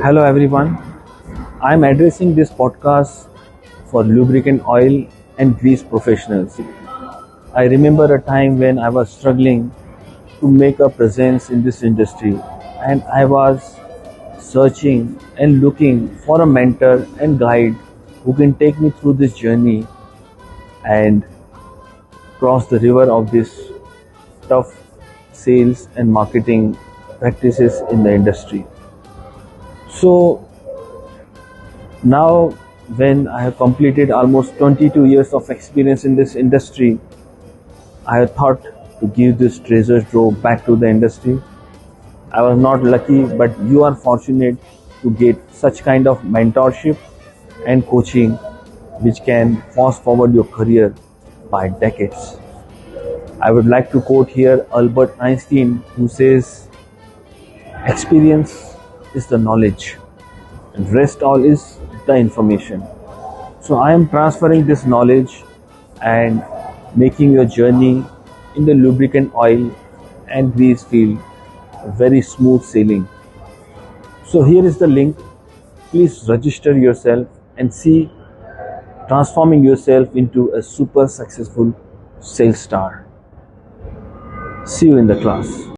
Hello everyone. I am addressing this podcast for lubricant oil and grease professionals. I remember a time when I was struggling to make a presence in this industry, and I was searching and looking for a mentor and guide who can take me through this journey and cross the river of this tough sales and marketing practices in the industry. So now, when I have completed almost 22 years of experience in this industry, I have thought to give this treasure trove back to the industry. I was not lucky, but you are fortunate to get such kind of mentorship and coaching which can fast forward your career by decades. I would like to quote here Albert Einstein, who says, experience is the knowledge and rest all is the information. So I am transferring this knowledge and making your journey in the lubricant oil and grease field very smooth sailing. So here is the link. Please register yourself and see transforming yourself into a super successful sales star. See you in the class.